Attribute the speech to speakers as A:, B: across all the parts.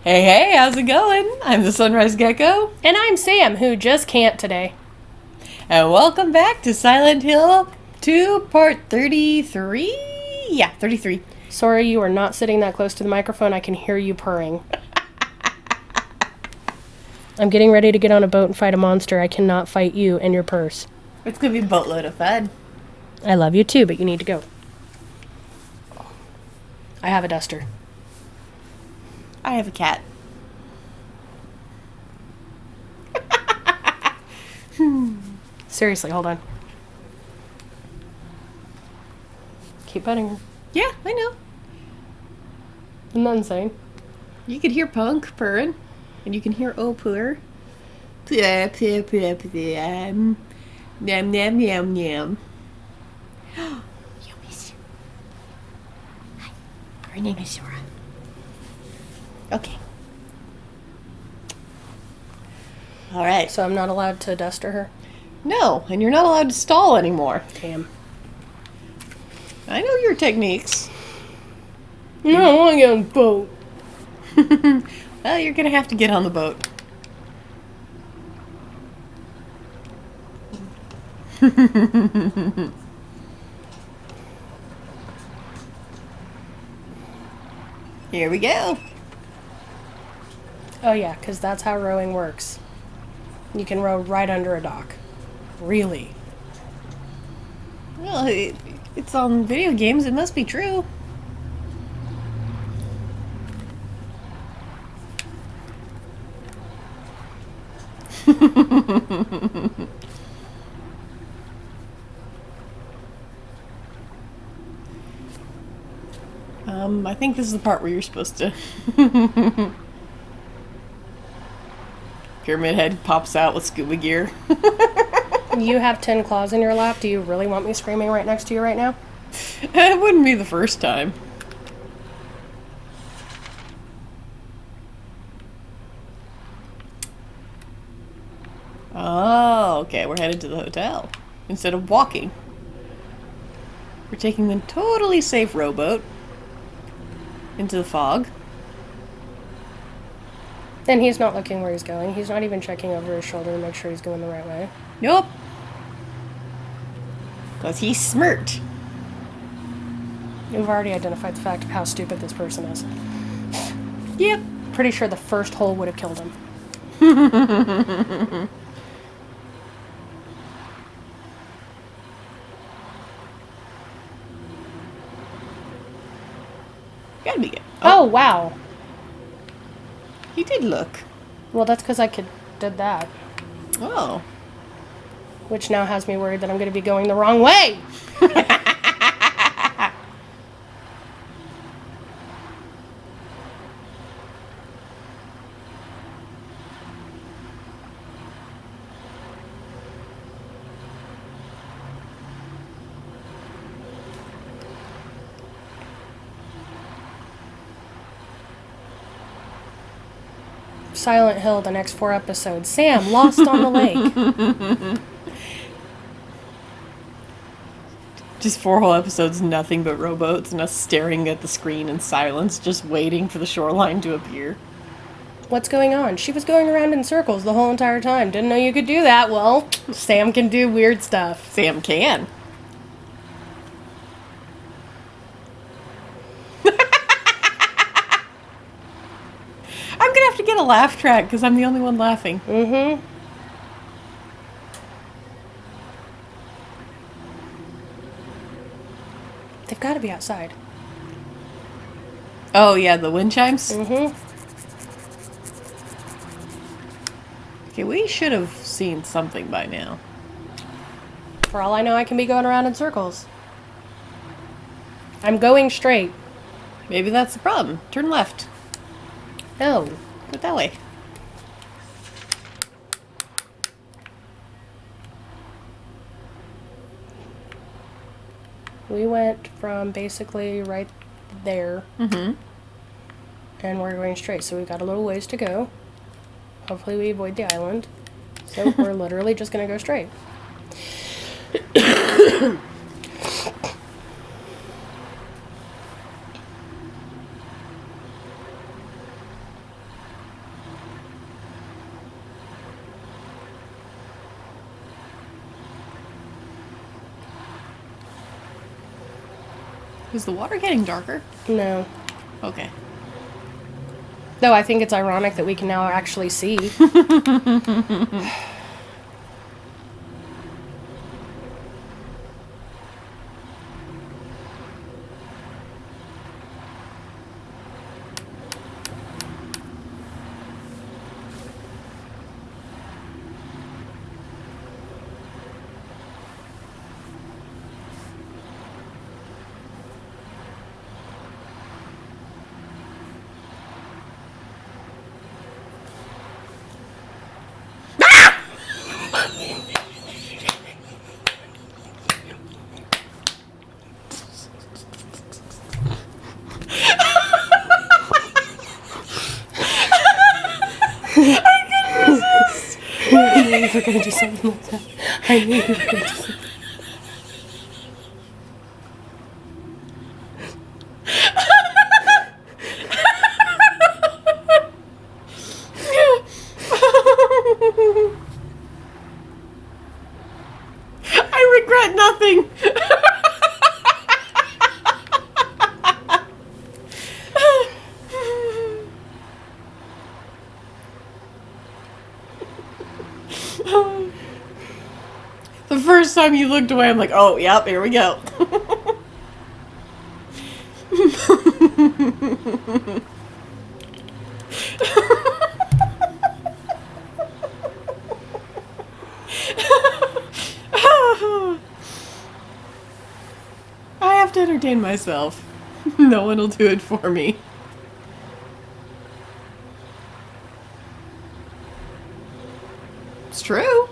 A: Hey, how's it going? I'm the Sunrise Gecko,
B: And I'm Sam, who just can't today.
A: and welcome back to Silent Hill 2, Part 33? Yeah, 33.
B: Sorry you are not sitting that close to the microphone. I can hear you purring. I'm getting ready to get on a boat and fight a monster. I cannot fight you and your purse.
A: It's gonna be a boatload of fun.
B: I love you too, but you need to go. I have a duster.
A: I have a cat.
B: Seriously, hold on. Keep petting her.
A: Yeah, I know.
B: Isn't that insane?
A: You can hear Punk purring, and you can hear O purr. Purr, purr, purr, purr. Yum, yum, yum, yum. You miss you. Hi. Her name is Zora. Okay. All right.
B: So I'm not allowed to duster her?
A: No, and you're not allowed to stall anymore.
B: Damn.
A: I know your techniques.
B: No, I want to get on a boat.
A: Well, you're gonna have to get on the boat. Here we go.
B: Oh yeah, because that's how rowing works. You can row right under a dock. Really?
A: Well, it's on video games. It must be true. I think this is the part where you're supposed to. Pyramid Head pops out with scuba gear.
B: You have 10 claws in your lap. Do you really want me screaming right next to you right now?
A: It wouldn't be the first time. Oh, okay, we're headed to the hotel. Instead of walking. We're taking the totally safe rowboat into the fog.
B: And he's not looking where he's going. He's not even checking over his shoulder to make sure he's going the right way.
A: Nope. Because he's smirked.
B: We've already identified the fact of how stupid this person is.
A: Yep.
B: Pretty sure the first hole would have killed him.
A: Gotta be good.
B: Oh, wow.
A: He did look.
B: Well, that's because did that.
A: Oh.
B: Which now has me worried that I'm going to be going the wrong way. Silent Hill, the next 4 episodes. Sam, lost on the lake.
A: Just 4 whole episodes, nothing but rowboats and us staring at the screen in silence, just waiting for the shoreline to appear.
B: What's going on? She was going around in circles the whole entire time. Didn't know you could do that. Well, Sam can do weird stuff.
A: Sam can. I'm gonna have to get a laugh track because I'm the only one laughing.
B: Mm-hmm. They've got to be outside.
A: Oh yeah, the wind chimes?
B: Mm-hmm.
A: Okay, we should have seen something by now.
B: For all I know, I can be going around in circles. I'm going straight.
A: Maybe that's the problem. Turn left.
B: Oh.
A: Go that way.
B: We went from basically right there.
A: Mm-hmm.
B: And we're going straight, so we've got a little ways to go. Hopefully we avoid the island. So we're literally just going to go straight.
A: Is the water getting darker?
B: No.
A: Okay.
B: Though I think it's ironic that we can now actually see. I knew you were going to do something like that. I knew you were going to do something.
A: I regret nothing. The first time you looked away, I'm like, oh, yep, here we go. I have to entertain myself. No one will do it for me. It's true.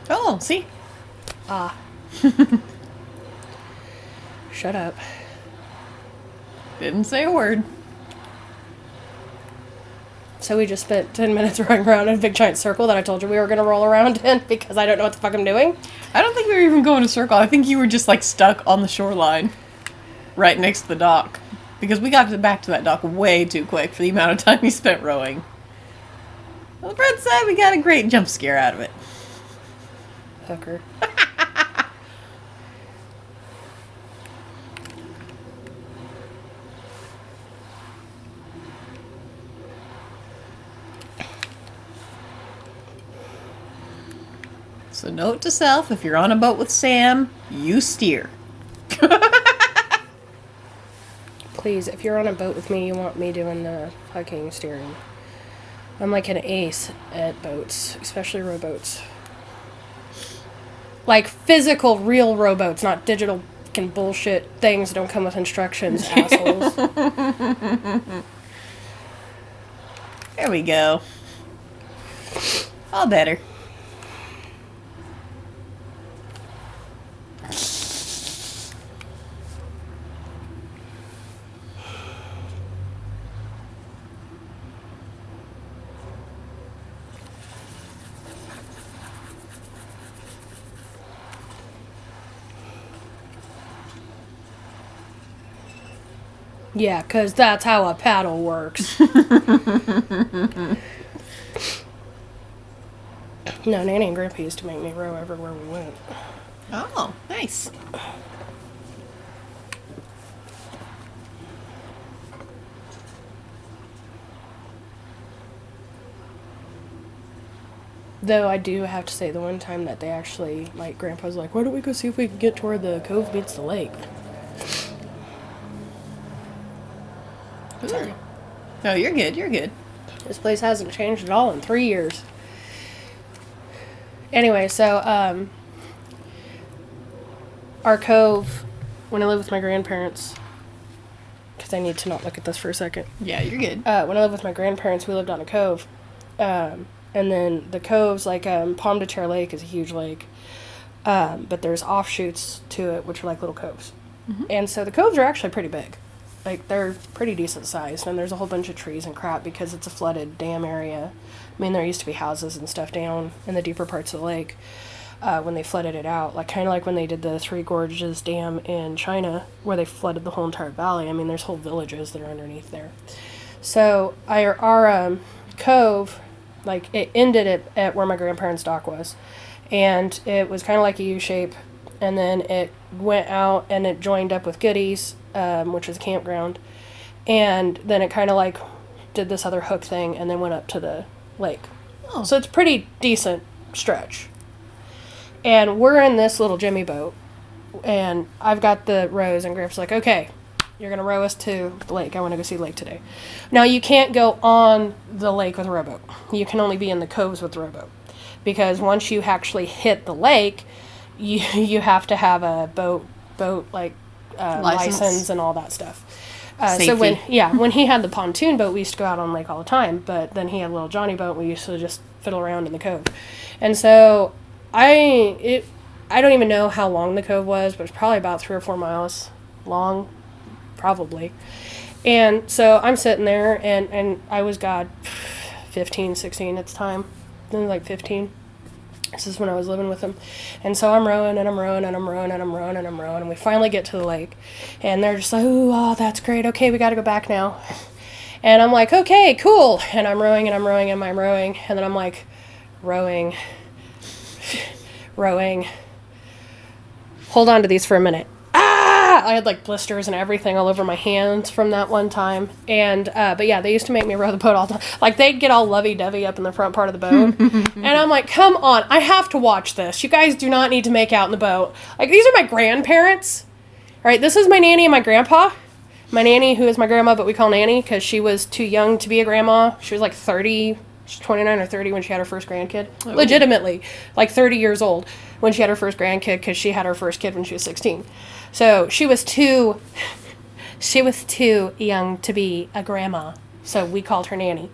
A: Oh, see?
B: Ah. Shut up.
A: Didn't say a word.
B: So we just spent 10 minutes running around in a big giant circle that I told you we were going to roll around in because I don't know what the fuck I'm doing.
A: I don't think we were even going in a circle. I think you were just like stuck on the shoreline. Right next to the dock. Because we got back to that dock way too quick for the amount of time we spent rowing. Well, the Brett said we got a great jump scare out of it.
B: Hooker.
A: So note to self, if you're on a boat with Sam, you steer.
B: Please, if you're on a boat with me, you want me doing the fucking steering. I'm like an ace at boats, especially rowboats. Like physical, real rowboats, not digital fucking bullshit things that don't come with instructions, assholes.
A: There we go. All better.
B: Yeah, because that's how a paddle works. No, Nanny and Grandpa used to make me row everywhere we went.
A: Oh, nice.
B: Though I do have to say, the one time that they actually, like, Grandpa's like, why don't we go see if we can get to where the cove meets the lake? Sorry.
A: No, you're good. You're good.
B: This place hasn't changed at all in 3 years. Anyway, so, our cove, when I lived with my grandparents, because I need to not look at this for a second.
A: Yeah, you're good.
B: When I lived with my grandparents, we lived on a cove. And then the coves, like, Palm de Terre Lake is a huge lake. But there's offshoots to it, which are like little coves.
A: Mm-hmm.
B: And so the coves are actually pretty big. Like, they're pretty decent sized, and there's a whole bunch of trees and crap because it's a flooded dam area. I mean, there used to be houses and stuff down in the deeper parts of the lake when they flooded it out. Like, kind of like when they did the Three Gorges Dam in China, where they flooded the whole entire valley. I mean, there's whole villages that are underneath there. So, our cove, like, it ended at where my grandparents' dock was. And it was kind of like a U shape. And then it went out and it joined up with Goodies, which was a campground. And then it kind of like did this other hook thing and then went up to the lake.
A: Oh.
B: So it's a pretty decent stretch. And we're in this little Jimmy boat. And I've got the rows, and Grandpa's like, okay, you're going to row us to the lake. I want to go see the lake today. Now, you can't go on the lake with a rowboat. You can only be in the coves with the rowboat. Because once you actually hit the lake, you have to have a boat like license and all that stuff. So when he had the pontoon boat, we used to go out on the lake all the time. But then he had a little Johnny boat. We used to just fiddle around in the cove. And so I don't even know how long the cove was, but it's probably about 3 or 4 miles long, probably. And so I'm sitting there, and I was 15, 16 at the time. I was like 15. This is when I was living with him. And so I'm rowing, and I'm rowing, and I'm rowing, and I'm rowing, and I'm rowing, and we finally get to the lake. And they're just like, ooh, oh, that's great. Okay, we got to go back now. And I'm like, okay, cool. And I'm rowing, and I'm rowing, and I'm rowing. And then I'm like, rowing. Hold on to these for a minute. I had like blisters and everything all over my hands from that one time. And, but yeah, they used to make me row the boat all the time. Like, they'd get all lovey-dovey up in the front part of the boat. And I'm like, come on, I have to watch this. You guys do not need to make out in the boat. Like, these are my grandparents. Right? This is my nanny and my grandpa. My nanny, who is my grandma, but we call Nanny because she was too young to be a grandma. She was like 30. She's 29 or 30 when she had her first grandkid. Oh. Legitimately, like 30 years old when she had her first grandkid because she had her first kid when she was 16. So she was too young to be a grandma. So we called her Nanny.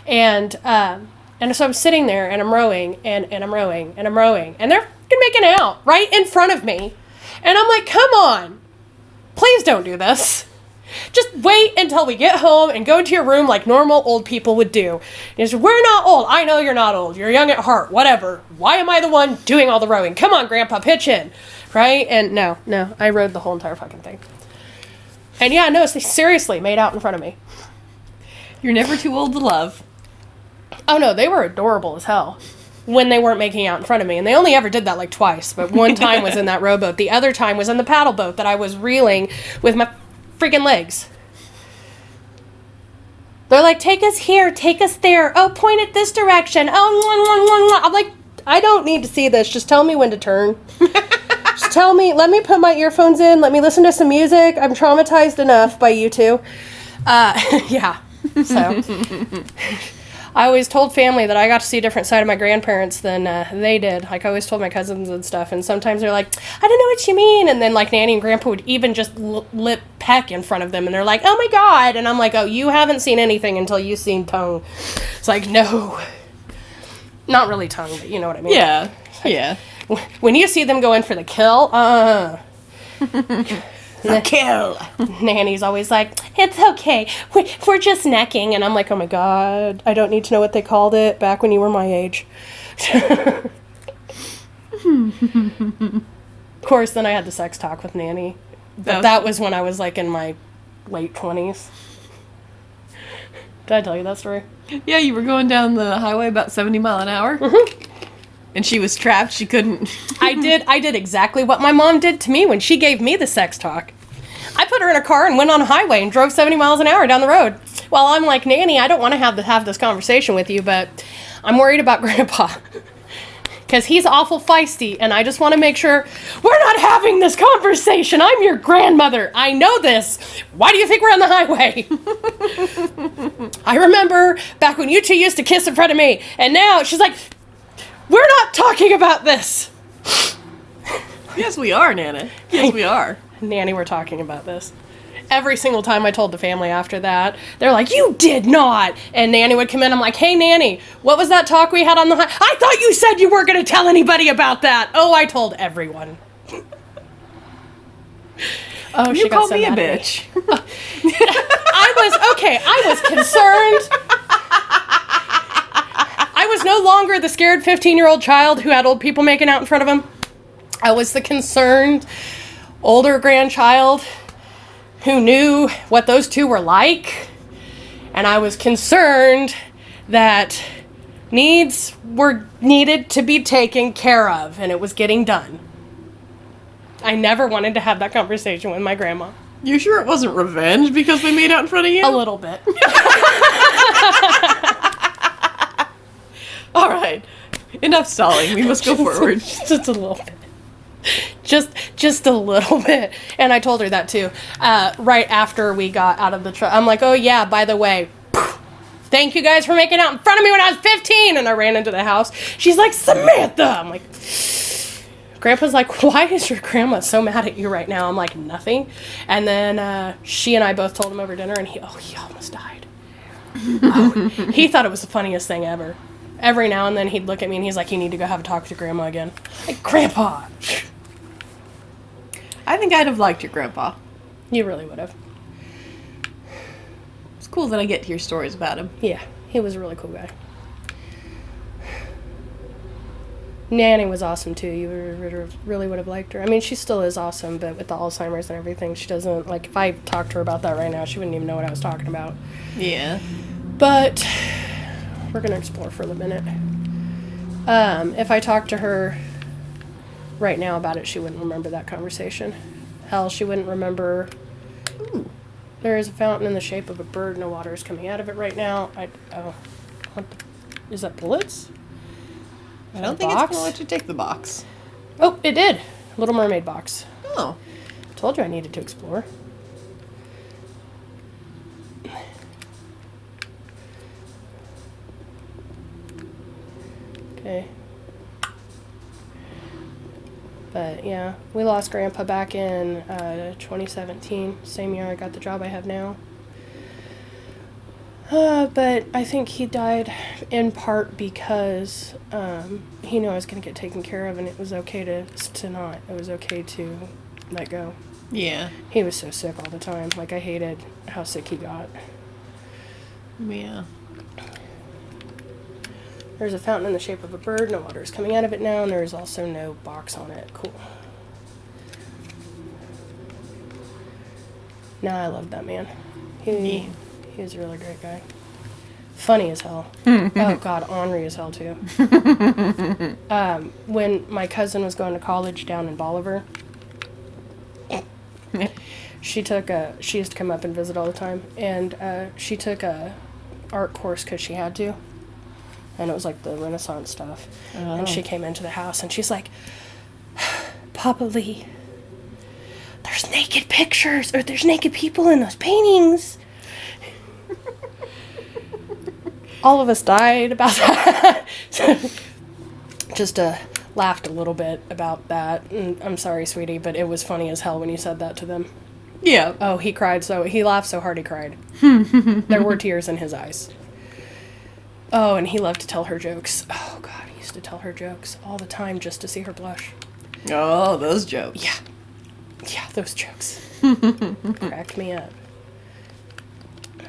B: And so I'm sitting there and I'm rowing and I'm rowing and I'm rowing. And they're fucking making out right in front of me. And I'm like, come on. Please don't do this. Just wait until we get home and go into your room like normal old people would do. And said, we're not old. I know you're not old. You're young at heart. Whatever. Why am I the one doing all the rowing? Come on, Grandpa, pitch in. Right? And no. I rowed the whole entire fucking thing. And yeah, no, they seriously made out in front of me.
A: You're never too old to love.
B: Oh no, they were adorable as hell when they weren't making out in front of me. And they only ever did that like twice. But one time was in that rowboat. The other time was in the paddle boat that I was reeling with my freaking legs. They're like, take us here, take us there. Oh, point it this direction. Oh, I'm like, I don't need to see this. Just tell me when to turn. Just tell me, let me put my earphones in. Let me listen to some music. I'm traumatized enough by you two. Yeah. So I always told family that I got to see a different side of my grandparents than they did. Like, I always told my cousins and stuff, and sometimes they're like, I don't know what you mean. And then, like, Nanny and Grandpa would even just lip peck in front of them, and they're like, oh my God. And I'm like, oh, you haven't seen anything until you've seen tongue. It's like, no. Not really tongue, but you know what I mean.
A: Yeah, yeah.
B: When you see them go in for the kill,
A: The kill.
B: Nanny's always like, it's okay. We're just necking. And I'm like, oh my God, I don't need to know what they called it back when you were my age. Of course, then I had the sex talk with Nanny. But that was when I was like in my late 20s. Did I tell you that story?
A: Yeah, you were going down the highway about 70 miles an hour.
B: Mm-hmm.
A: And she was trapped. She couldn't.
B: I did exactly what my mom did to me when she gave me the sex talk. I put her in a car and went on a highway and drove 70 miles an hour down the road. Well, I'm like, Nanny, I don't want to have this conversation with you, but I'm worried about Grandpa. Because he's awful feisty, and I just want to make sure we're not having this conversation. I'm your grandmother. I know this. Why do you think we're on the highway? I remember back when you two used to kiss in front of me, and now she's like, we're not talking about this.
A: Yes, we are, Nana. Yes, we are.
B: Nanny, we're talking about this. Every single time I told the family after that, they're like, you did not. And Nanny would come in. I'm like, hey, Nanny, what was that talk we had on the I thought you said you weren't going to tell anybody about that. Oh, I told everyone. Oh,
A: You
B: she got
A: called
B: so
A: me a
B: mad at
A: bitch.
B: I was concerned. I was no longer the scared 15-year-old child who had old people making out in front of him. I was the concerned older grandchild who knew what those two were like. And I was concerned that needs were needed to be taken care of, and it was getting done. I never wanted to have that conversation with my grandma.
A: You sure it wasn't revenge because they made out in front of you?
B: A little bit.
A: All right. Enough stalling. We must go forward.
B: Just a little bit. Just a little bit. And I told her that too. Right after we got out of the truck. I'm like, oh yeah, by the way, thank you guys for making out in front of me when I was 15. And I ran into the house. She's like, Samantha. I'm like, Grandpa's like, why is your grandma so mad at you right now? I'm like, nothing. And then she and I both told him over dinner, and he almost died. He thought it was the funniest thing ever. Every now and then he'd look at me and he's like, you need to go have a talk with your grandma again. Like, Grandpa.
A: I think I'd have liked your grandpa.
B: You really would have.
A: It's cool that I get to hear stories about him.
B: Yeah, he was a really cool guy. Nanny was awesome too. You really would have liked her. I mean, she still is awesome, but with the Alzheimer's and everything, she doesn't, like, if I talked to her about that right now, she wouldn't even know what I was talking about.
A: Yeah.
B: But we're going to explore for a minute. If I talked to her right now about it, she wouldn't remember that conversation. Hell, she wouldn't remember. Ooh, there is a fountain in the shape of a bird. No water is coming out of it right now. Is that bullets?
A: I don't think it's going to let you take the box.
B: Oh, it did. Little Mermaid box.
A: Oh.
B: Told you I needed to explore. Okay. But yeah, we lost Grandpa back in 2017, same year I got the job I have now. But I think he died in part because he knew I was going to get taken care of, and it was okay to not. It was okay to let go.
A: Yeah.
B: He was so sick all the time. Like, I hated how sick he got.
A: Yeah.
B: There's a fountain in the shape of a bird. No water is coming out of it now, and there's also no box on it. Cool. Nah, I loved that man. He was a really great guy. Funny as hell. Oh, God, ornery as hell, too. When my cousin was going to college down in Bolivar, she used to come up and visit all the time, and she took a art course because she had to. And it was like the Renaissance stuff. Oh. And she came into the house and she's like, Papa Lee, there's naked pictures, or there's naked people in those paintings. All of us died about that. Just laughed a little bit about that. And I'm sorry, sweetie, but it was funny as hell when you said that to them.
A: Yeah.
B: Oh, he laughed so hard he cried. There were tears in his eyes. Oh, and he loved to tell her jokes. Oh, God, he used to tell her jokes all the time just to see her blush.
A: Oh, those jokes.
B: Yeah. Yeah, those jokes. Cracked me up.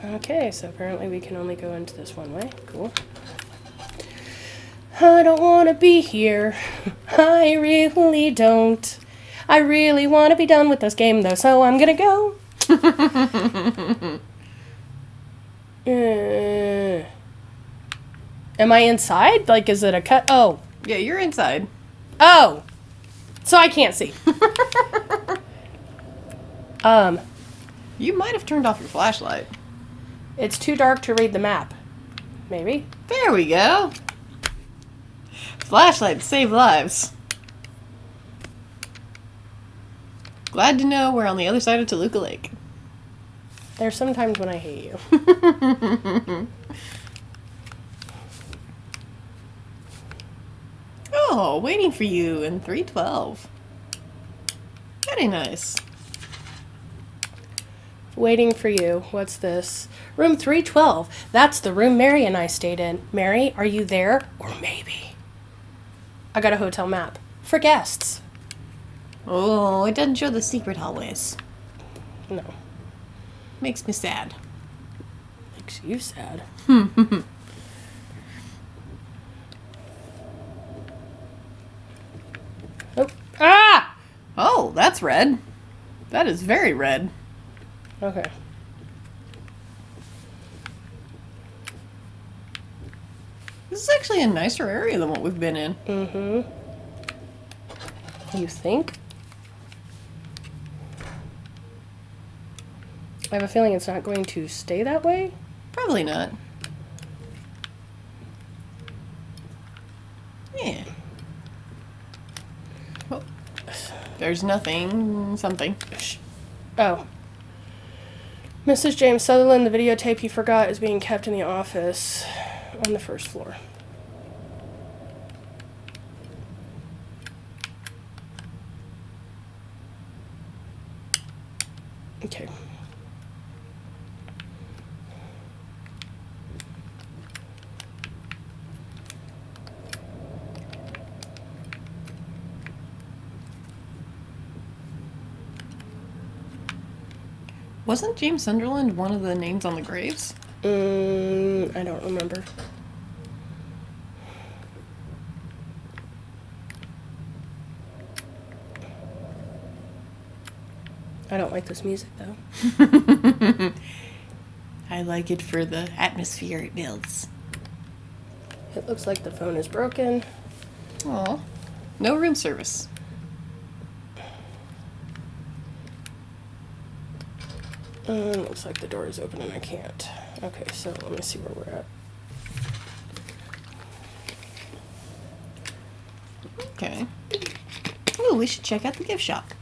B: Okay, so apparently we can only go into this one way. Cool. I don't want to be here. I really don't. I really want to be done with this game, though, so I'm gonna go. Am I inside? Like, is it a cut? Oh,
A: Yeah, you're inside.
B: Oh! So I can't see.
A: You might have turned off your flashlight.
B: It's too dark to read the map. Maybe.
A: There we go. Flashlights save lives. Glad to know we're on the other side of Toluca Lake.
B: There's some times when I hate you.
A: Oh, waiting for you in 312. Very nice.
B: Waiting for you. What's this? Room 312. That's the room Mary and I stayed in. Mary, are you there? Or maybe. I got a hotel map. For guests.
A: Oh, it doesn't show the secret hallways.
B: No.
A: Makes me sad.
B: Makes you sad. Oh. Ah!
A: Oh, that's red. That is very red.
B: Okay.
A: This is actually a nicer area than what we've been in.
B: Mm-hmm. You think? I have a feeling it's not going to stay that way.
A: Probably not. Yeah. Oh. There's nothing. Something.
B: Oh. Mrs. James Sutherland, the videotape you forgot is being kept in the office on the first floor. Okay.
A: Wasn't James Sunderland one of the names on the graves?
B: I don't remember. I don't like this music, though.
A: I like it for the atmosphere it builds.
B: It looks like the phone is broken.
A: Aw. No room service.
B: Looks like the door is open and I can't. Okay, so let me see where we're at.
A: Okay. Ooh, we should check out the gift shop.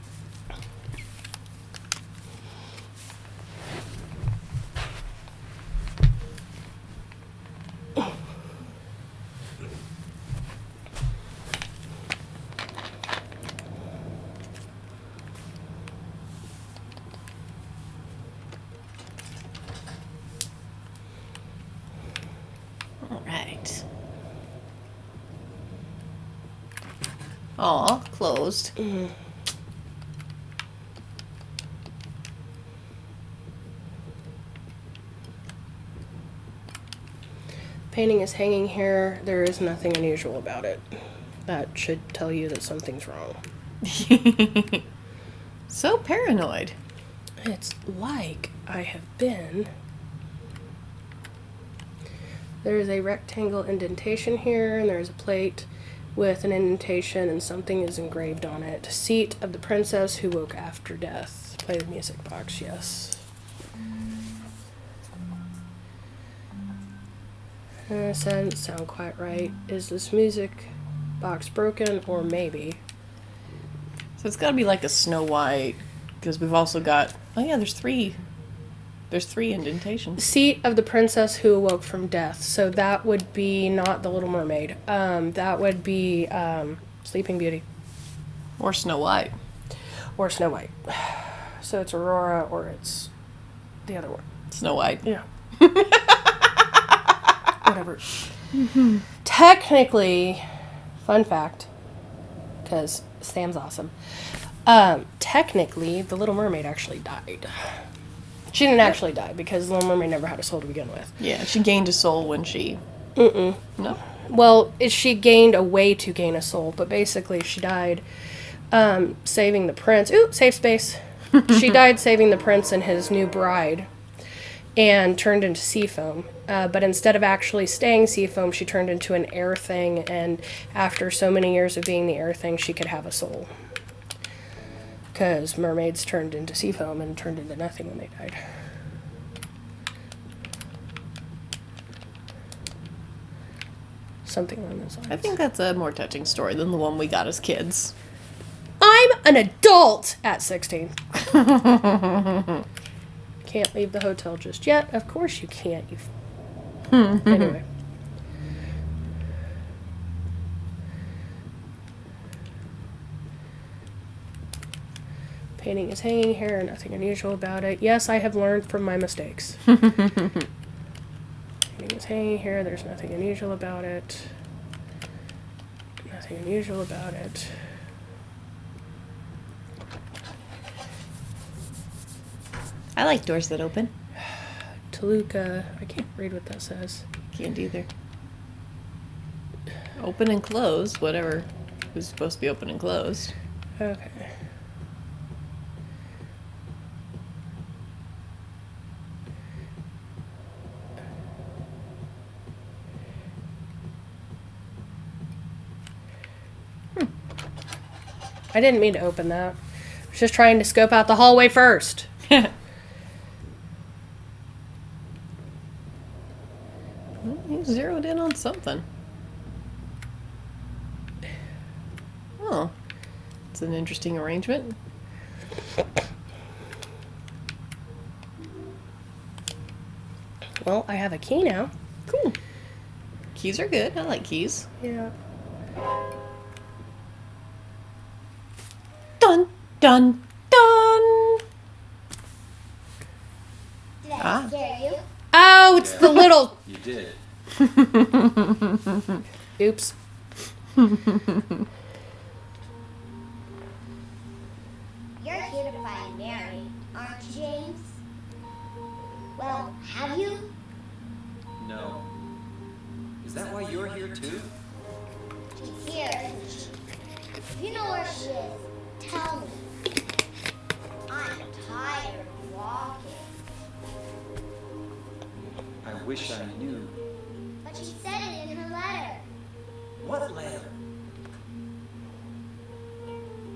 A: Alright. Aw, closed.
B: Painting is hanging here. There is nothing unusual about it. That should tell you that something's wrong.
A: So paranoid.
B: It's like I have been. There's a rectangle indentation here, and there's a plate with an indentation, and something is engraved on it. Seat of the princess who woke after death. Play the music box, yes. This doesn't sound quite right. Is this music box broken, or maybe?
A: So it's gotta be like a Snow White, because we've also got... Oh yeah, there's three. There's three indentations.
B: Seat of the princess who awoke from death. So that would be not the Little Mermaid. That would be Sleeping Beauty.
A: Or Snow White.
B: Or Snow White. So it's Aurora or it's the other one.
A: Snow White.
B: Yeah. Whatever. Technically, fun fact, because Sam's awesome. Technically, the Little Mermaid actually died. She didn't actually die because the Little Mermaid never had a soul to begin with.
A: Yeah, she gained a soul when she... No?
B: Well, she gained a way to gain a soul, but basically she died saving the prince. Ooh, safe space. She died saving the prince and his new bride. and turned into sea foam. But instead of actually staying sea foam, she turned into an air thing, and after so many years of being the air thing, she could have a soul. Because mermaids turned into sea foam and turned into nothing when they died. Something along those lines.
A: I think that's a more touching story than the one we got as kids.
B: I'm an adult at 16. Can't leave the hotel just yet. Of course you can't. Anyway. Painting is hanging here, nothing unusual about it. Yes, I have learned from my mistakes. Painting is hanging here, there's nothing unusual about it. Nothing unusual about it.
A: I like doors that open.
B: Toluca, I can't read what that says.
A: Can't either. Open and closed, whatever was supposed to be open and closed.
B: Okay. I didn't mean to open that. I was just trying to scope out the hallway first.
A: Well, you zeroed in on something. Oh, it's an interesting arrangement.
B: Well, I have a key now.
A: Cool. Keys are good. I like keys.
B: Yeah.
A: Dun, dun, dun.
C: Did I scare you?
B: Oh, it's the little...
D: You did.
B: Oops.
C: You're here to find Mary, aren't you, James? Well, have you?
D: No. Is that why you're here too?
C: She's here, isn't she? If you know where she is, tell me. I'm tired of walking.
D: I wish I knew.
C: But she said it in her letter.
D: What letter?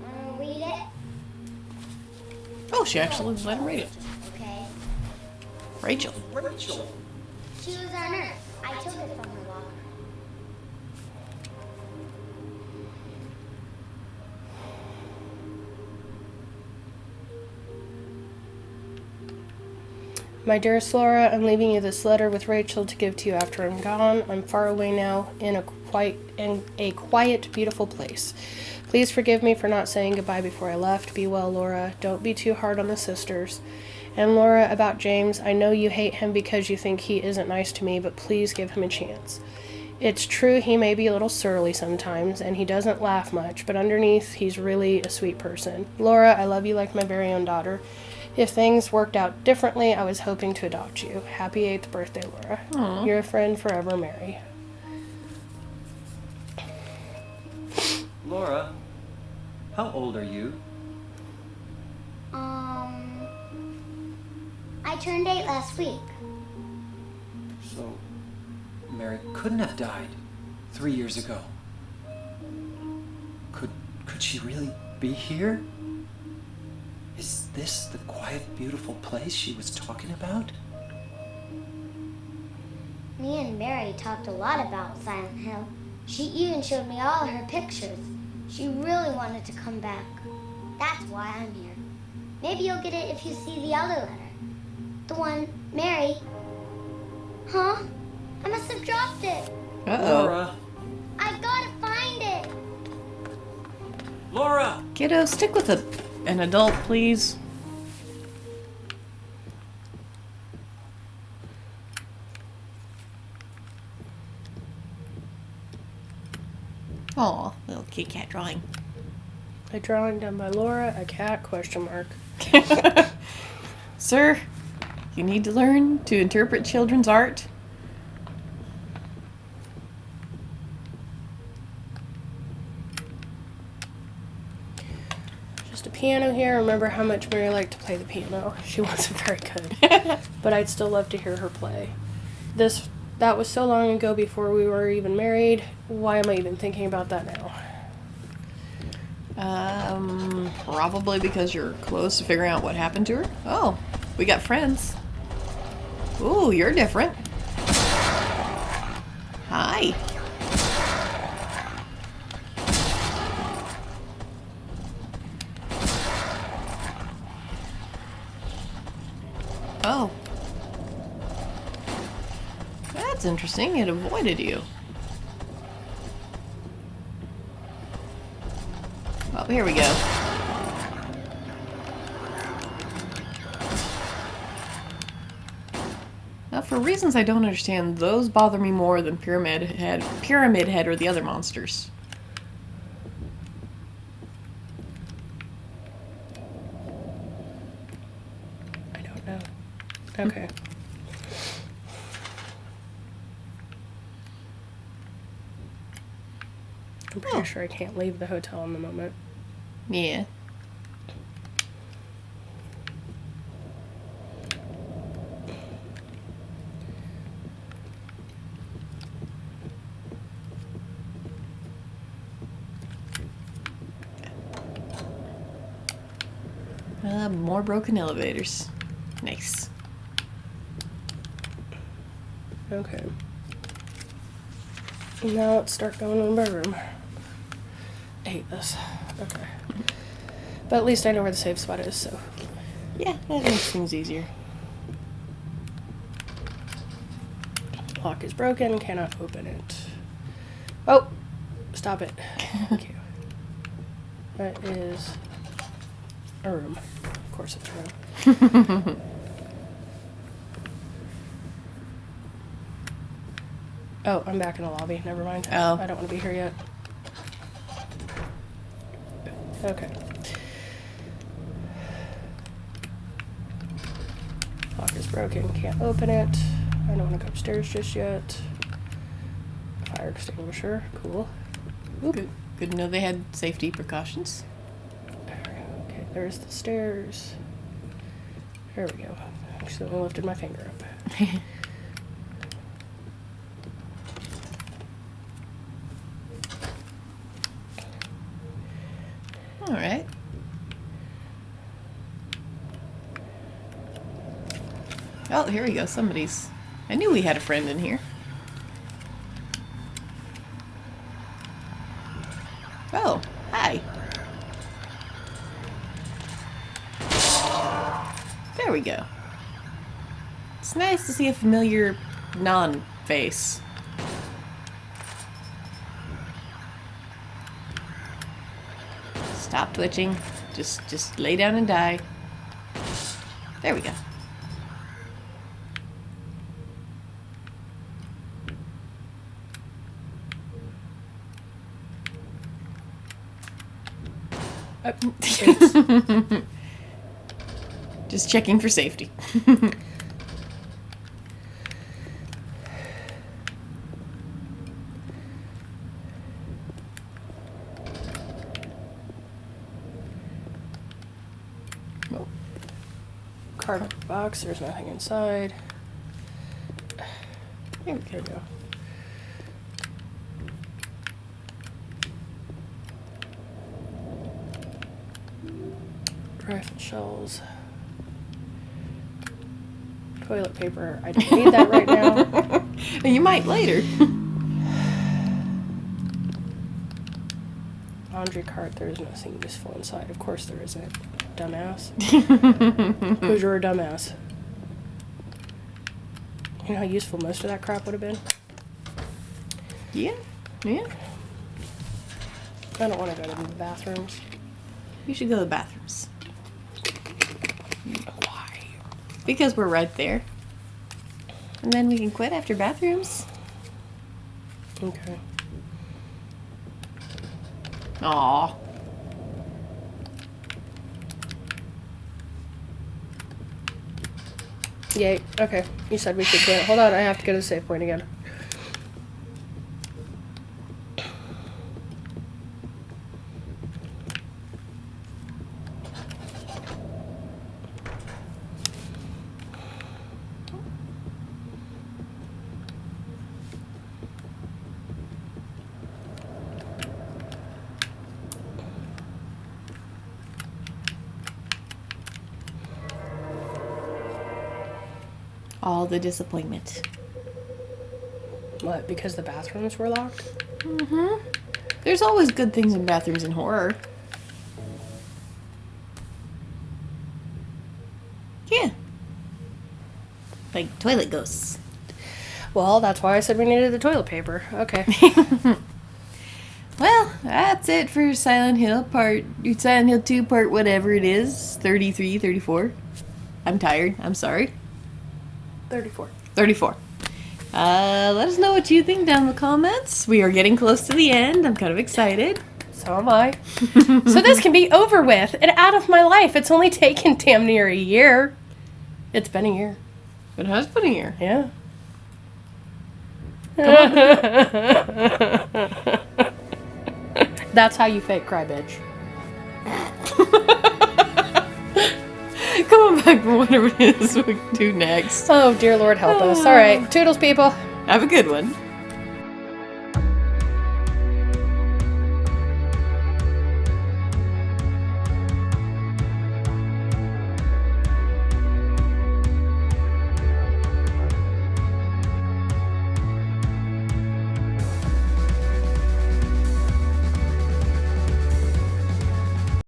C: Want to read it?
A: Oh, she actually let him read it.
C: Okay.
A: Rachel.
D: Rachel.
C: She was our nurse. I took it from her locker.
B: My dearest Laura, I'm leaving you this letter with Rachel to give to you after I'm gone. I'm far away now in a quiet, beautiful place. Please forgive me for not saying goodbye before I left. Be well, Laura. Don't be too hard on the sisters. And Laura, about James, I know you hate him because you think he isn't nice to me, but please give him a chance. It's true he may be a little surly sometimes, and he doesn't laugh much, but underneath, he's really a sweet person. Laura, I love you like my very own daughter. If things worked out differently, I was hoping to adopt you. Happy 8th birthday, Laura.
A: Aww.
B: Your friend forever, Mary.
D: Laura, how old are you?
C: I turned 8 last week.
D: So, Mary couldn't have died 3 years ago. Could she really be here? Is this the quiet, beautiful place she was talking about?
C: Me and Mary talked a lot about Silent Hill. She even showed me all her pictures. She really wanted to come back. That's why I'm here. Maybe you'll get it if you see the other letter. The one, Mary. Huh? I must have dropped it.
A: Uh-oh.
D: Laura!
C: I've got to find it.
D: Laura!
A: Kiddo, stick with an adult, please. Aw, little kitty cat drawing.
B: A drawing done by Laura, a cat, question mark.
A: Sir, you need to learn to interpret children's art.
B: Just a piano here. I remember how much Mary liked to play the piano. She wasn't very good. But I'd still love to hear her play. That was so long ago before we were even married. Why am I even thinking about that now?
A: Probably because you're close to figuring out what happened to her. Oh, we got friends. Ooh, you're different. Hi. Oh. That's interesting. It avoided you. Oh, here we go. Now, for reasons I don't understand, those bother me more than Pyramid Head, or the other monsters.
B: I don't know. Okay. I'm pretty sure I can't leave the hotel in the moment.
A: Yeah. More broken elevators. Nice.
B: Okay. Now let's start going in the bedroom. I hate this. Okay. But at least I know where the safe spot is, so.
A: Yeah, that makes things easier.
B: Lock is broken, cannot open it. Oh! Stop it. Thank you. That is a room. Of course it's a room. Oh, I'm back in the lobby. Never mind.
A: Oh.
B: I don't want to be here yet. Okay. Lock is broken. Can't open it. I don't want to go upstairs just yet. Fire extinguisher. Cool.
A: Good. Good to know they had safety precautions.
B: Okay, there's the stairs. There we go. Accidentally lifted my finger up.
A: All right. Oh, here we go. Somebody's. I knew we had a friend in here. Oh, hi. There we go. It's nice to see a familiar non-face. Stop twitching. Just lay down and die. There we go. Just checking for safety. Oh.
B: Cardboard box. There's nothing inside. Here we go. Rifle shells. Toilet paper. I don't need that right now.
A: You might later.
B: Laundry cart. There's nothing useful inside. Of course there isn't. Dumbass. Because you're a dumbass. You know how useful most of that crap would have been?
A: Yeah. Yeah.
B: I don't want to go to the bathrooms.
A: You should go to the bathrooms.
B: Why?
A: Because we're right there. And then we can quit after bathrooms.
B: Okay.
A: Aw.
B: Yay. Okay. You said we could quit. Hold on. I have to go to the save point again.
A: All the disappointment.
B: What, because the bathrooms were locked?
A: Mm-hmm. There's always good things in bathrooms in horror. Yeah. Like toilet ghosts.
B: Well, that's why I said we needed the toilet paper. Okay.
A: Well, that's it for Silent Hill 2 part whatever it is. 33, 34. I'm tired. I'm sorry.
B: 34.
A: 34. Let us know what you think down in the comments. We are getting close to the end. I'm kind of excited.
B: So am I. So this can be over with and out of my life. It's only taken damn near a year. It's been a year.
A: It has been a year.
B: Yeah. That's how you fake cry, bitch.
A: Come on back for whatever it is we do next.
B: Oh, dear Lord, help us. All right. Toodles, people.
A: Have a good one.